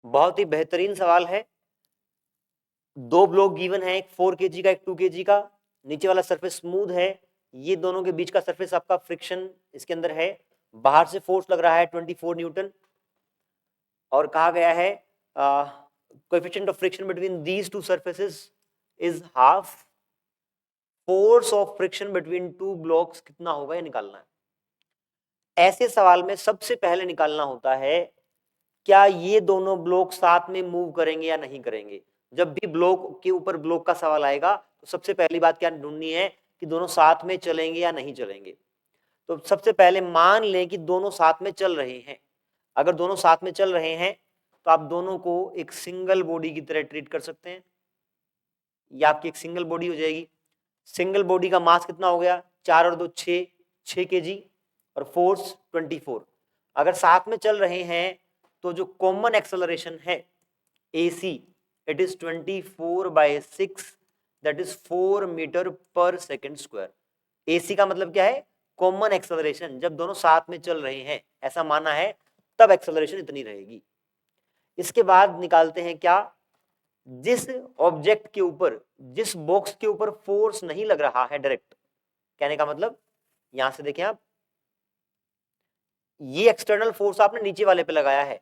बहुत ही बेहतरीन सवाल है। दो ब्लॉक गिवन है, एक 4 kg का, एक 2 kg का। नीचे वाला सरफेस स्मूथ है, ये दोनों के बीच का सरफेस आपका फ्रिक्शन इसके अंदर है। बाहर से फोर्स लग रहा है 24 न्यूटन, और कहा गया है coefficient of friction between these two surfaces is half. Force of friction between two blocks कितना होगा, ये निकालना है। ऐसे सवाल में सबसे पहले निकालना होता है क्या ये दोनों ब्लॉक साथ में मूव करेंगे या नहीं करेंगे। जब भी ब्लॉक के ऊपर ब्लॉक का सवाल आएगा तो सबसे पहली बात क्या ढूंढनी है कि दोनों साथ में चलेंगे या नहीं चलेंगे। तो सबसे पहले मान लें कि दोनों साथ में चल रहे हैं। अगर दोनों साथ में चल रहे हैं तो आप दोनों को एक सिंगल बॉडी की तरह ट्रीट कर सकते हैं। ये आपकी एक सिंगल बॉडी हो जाएगी। सिंगल बॉडी का मास कितना हो गया, 4 और 2 6 kg, और फोर्स 24। अगर साथ में चल रहे हैं तो जो कॉमन एक्सेलरेशन है AC, it is 24/6, that is 4 metre पर सेकेंड स्क्वायर। AC का मतलब क्या है, कॉमन एक्सेलरेशन। जब दोनों साथ में चल रहे हैं ऐसा माना है तब एक्सेलरेशन इतनी रहेगी। इसके बाद निकालते हैं क्या, जिस ऑब्जेक्ट के ऊपर, जिस बॉक्स के ऊपर फोर्स नहीं लग रहा है डायरेक्ट, कहने का मतलब यहां से देखें आप, ये एक्सटर्नल फोर्स आपने नीचे वाले पे लगाया है।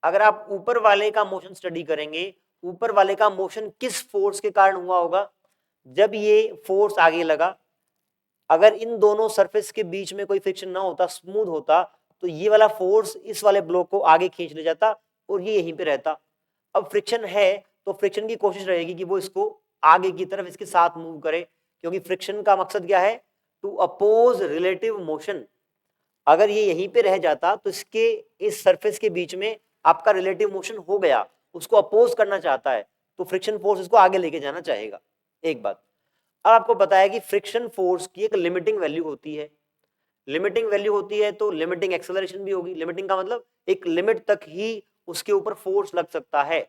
अगर आप ऊपर वाले का मोशन स्टडी करेंगे, ऊपर वाले का मोशन किस फोर्स के कारण हुआ होगा, जब ये फोर्स आगे लगा, अगर इन दोनों सरफेस के बीच में कोई फ्रिक्शन ना होता, स्मूथ होता, तो ये वाला फोर्स इस वाले ब्लॉक को आगे खींच ले जाता और ये यहीं पे रहता। अब फ्रिक्शन है तो फ्रिक्शन की कोशिश रहेगी कि वो इसको आगे की तरफ इसके साथ मूव करे, क्योंकि फ्रिक्शन का मकसद क्या है, टू अपोज रिलेटिव मोशन। अगर ये यहीं पे रह जाता तो इसके इस सरफेस के बीच में आपका रिलेटिव मोशन हो गया, उसको अपोज करना चाहता है तो फ्रिक्शन फोर्स इसको आगे लेके जाना चाहेगा। एक बात। अब आपको बताया कि फ्रिक्शन फोर्स की एक लिमिटिंग वैल्यू होती है। लिमिटिंग वैल्यू होती है तो लिमिटिंग एक्सेलरेशन भी होगी। लिमिटिंग का मतलब एक लिमिट तक ही उसके ऊपर फोर्स लग सकता है।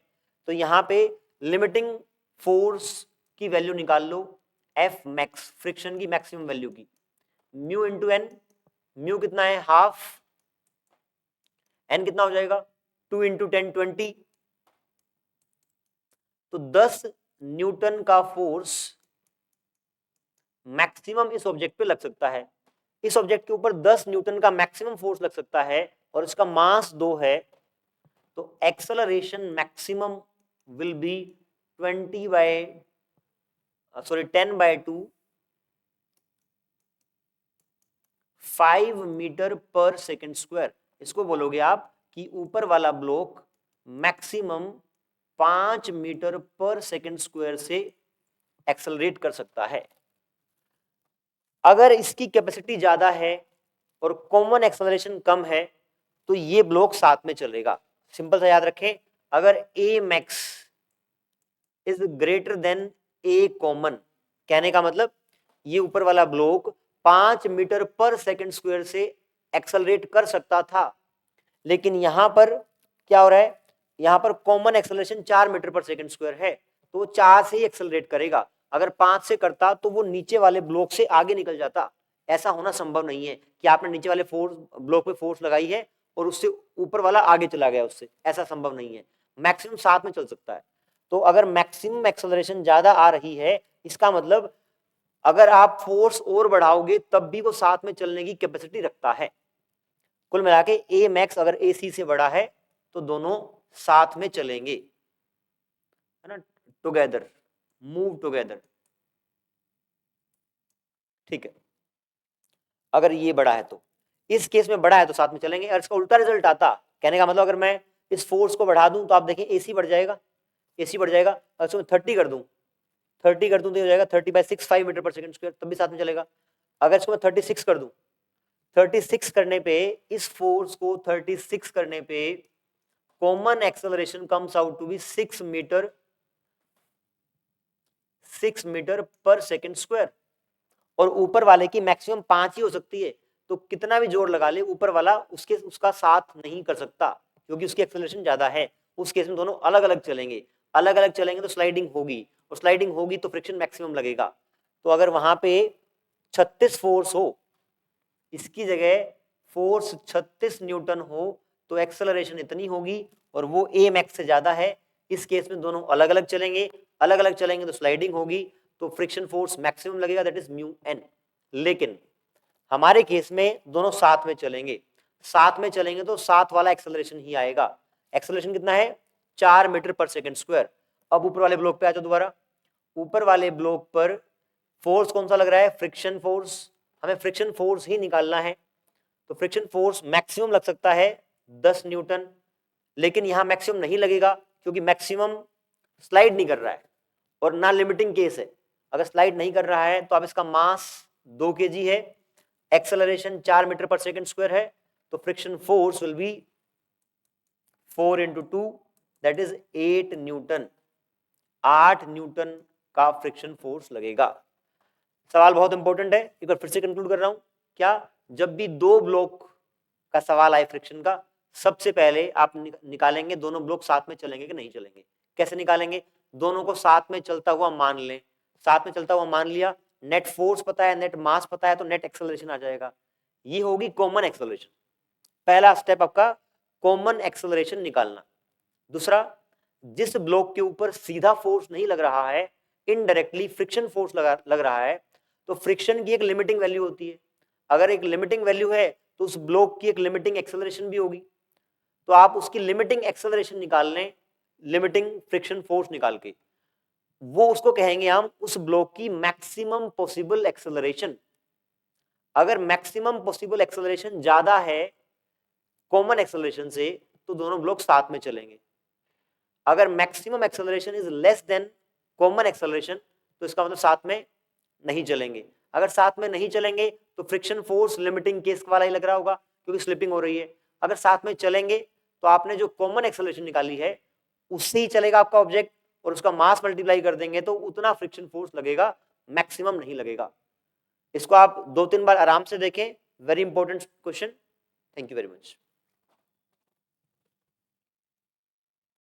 तो यहाँ पे लिमिटिंग फोर्स की वैल्यू निकाल लो, एफ मैक्स, फ्रिक्शन की मैक्सिमम वैल्यू की, म्यू इंटू एन। म्यू कितना है, हाफ, एन कितना हो जाएगा 2 इंटू 10 20। तो 10 न्यूटन का फोर्स मैक्सिमम इस ऑब्जेक्ट पे लग सकता है। इस ऑब्जेक्ट के ऊपर 10 न्यूटन का मैक्सिमम फोर्स लग सकता है और इसका मास 2 है, तो acceleration maximum will be 10/2 5 metre पर सेकेंड स्क्वायर। इसको बोलोगे आप कि ऊपर वाला ब्लॉक मैक्सिमम 5 मीटर पर सेकेंड स्क्वायर से एक्सेलरेट कर सकता है। अगर इसकी कैपेसिटी ज्यादा है और कॉमन एक्सेलरेशन कम है तो ये ब्लॉक साथ में चलेगा। सिंपल सा याद रखें, अगर a max is greater than a common, कहने का मतलब ये ऊपर वाला ब्लॉक 5 मीटर पर सेकेंड स्क्वायर से एक्सेलरेट कर सकता था, लेकिन यहां पर क्या हो रहा है, यहां पर कॉमन एक्सेलरेशन 4 मीटर पर सेकेंड स्क्वायर है, तो वो 4 से ही एक्सेलरेट करेगा। अगर 5 से करता तो वो नीचे वाले ब्लॉक से आगे निकल जाता। ऐसा होना संभव नहीं है कि आपने नीचे वाले फोर्स ब्लॉक पे फोर्स लगाई है और उससे ऊपर वाला आगे चला गया उससे, ऐसा संभव नहीं है। मैक्सिमम साथ में चल सकता है। तो अगर मैक्सिमम एक्सेलरेशन ज्यादा आ रही है, इसका मतलब अगर आप फोर्स और बढ़ाओगे तब भी वो साथ में चलने की कैपेसिटी रखता है। कुल मिला के ए मैक्स अगर ए सी से बड़ा है तो दोनों साथ में चलेंगे, है ना, टुगेदर, मूव टुगेदर। ठीक है, अगर ये बड़ा है तो, इस केस में बड़ा है तो साथ में चलेंगे। और इसका उल्टा रिजल्ट आता, कहने का मतलब अगर मैं इस फोर्स को बढ़ा दूं तो आप देखें एसी बढ़ जाएगा, एसी बढ़ जाएगा। अगर इसको 30 कर दूं, 30 कर दूं तो हो जाएगा 30/6 5 मीटर पर सेकंड स्क्वायर, तब भी साथ में चलेगा। अगर इसको मैं 36 कर दूं, 36 करने पे, इस फोर्स को 36 करने पे common acceleration comes out to be 6 metre per second square, और ऊपर वाले की मैक्सिमम 5 ही हो सकती है। तो कितना भी जोर लगा ले ऊपर वाला उसका साथ नहीं कर सकता क्योंकि उसकी एक्सेलरेशन ज्यादा है। उस केस में दोनों अलग अलग चलेंगे, अलग अलग चलेंगे तो स्लाइडिंग होगी, और स्लाइडिंग होगी तो फ्रिक्शन मैक्सिमम लगेगा। तो अगर वहां पे 36 फोर्स हो, इसकी जगह फोर्स 36 न्यूटन हो, तो एक्सेलरेशन इतनी होगी और वो a मैक्स से ज्यादा है। इस केस में दोनों अलग अलग चलेंगे, अलग अलग चलेंगे तो स्लाइडिंग होगी, तो फ्रिक्शन फोर्स मैक्सिमम लगेगा, दैट इज म्यू एन। लेकिन हमारे केस में दोनों साथ में चलेंगे, साथ में चलेंगे तो साथ वाला एक्सेलरेशन ही आएगा। एक्सेलरेशन कितना है? 4 मीटर पर सेकंड स्क्वायर। अब ऊपर वाले ब्लॉक पे आ जाओ दोबारा। ऊपर वाले ब्लॉक पर फोर्स कौन सा लग रहा है? Friction force. हमें फ्रिक्शन फोर्स ही निकालना है, तो फ्रिक्शन फोर्स मैक्सिमम लग सकता है 10 न्यूटन, लेकिन यहां मैक्सिमम नहीं लगेगा क्योंकि मैक्सिमम स्लाइड नहीं कर रहा है और ना लिमिटिंग केस है। अगर स्लाइड नहीं कर रहा है तो अब इसका मास 2 kg है, acceleration 4 metre per second square है, तो friction force will be 4 into 2 that is 8 Newton. 8 Newton का फ्रिक्शन फोर्स लगेगा। सवाल बहुत इंपॉर्टेंट है, एक बार फिर से कंक्लूड कर रहा हूं। क्या? जब भी दो ब्लॉक का सवाल आए फ्रिक्शन का, सबसे पहले आप निकालेंगे दोनों ब्लॉक साथ में चलेंगे कि नहीं चलेंगे। कैसे निकालेंगे? दोनों को साथ में चलता हुआ मान लें, साथ में चलता हुआ मान लिया, नेट फोर्स पता है, नेट मास पता है, तो नेट एक्सेलरेशन आ जाएगा। ये होगी कॉमन एक्सेलरेशन। पहला स्टेप आपका कॉमन एक्सेलरेशन निकालना। दूसरा, जिस ब्लॉक के ऊपर सीधा फोर्स नहीं लग रहा है, इनडायरेक्टली फ्रिक्शन फोर्स लग रहा है, तो फ्रिक्शन की एक लिमिटिंग वैल्यू होती है। अगर एक लिमिटिंग वैल्यू है तो उस ब्लॉक की एक लिमिटिंग एक्सेलरेशन भी होगी। तो आप उसकी लिमिटिंग एक्सेलरेशन निकाल लें, लिमिटिंग फ्रिक्शन फोर्स निकाल के, वो उसको कहेंगे हम उस ब्लॉक की मैक्सिमम पॉसिबल एक्सेलरेशन। अगर मैक्सिमम पॉसिबल एक्सेलरेशन ज्यादा है कॉमन एक्सेलरेशन से, तो दोनों ब्लॉक साथ में चलेंगे। अगर maximum acceleration is less than common acceleration, तो इसका मतलब साथ में नहीं चलेंगे। अगर साथ में नहीं चलेंगे तो फ्रिक्शन फोर्स लिमिटिंग केस वाला ही लग रहा होगा क्योंकि स्लिपिंग हो रही है। अगर साथ में चलेंगे तो आपने जो कॉमन एक्सेलरेशन निकाली है उससे ही चलेगा आपका ऑब्जेक्ट, और उसका मास मल्टीप्लाई कर देंगे तो उतना फ्रिक्शन फोर्स लगेगा, मैक्सिमम नहीं लगेगा। इसको आप 2-3 बार आराम से देखें, very important question. Thank you very much.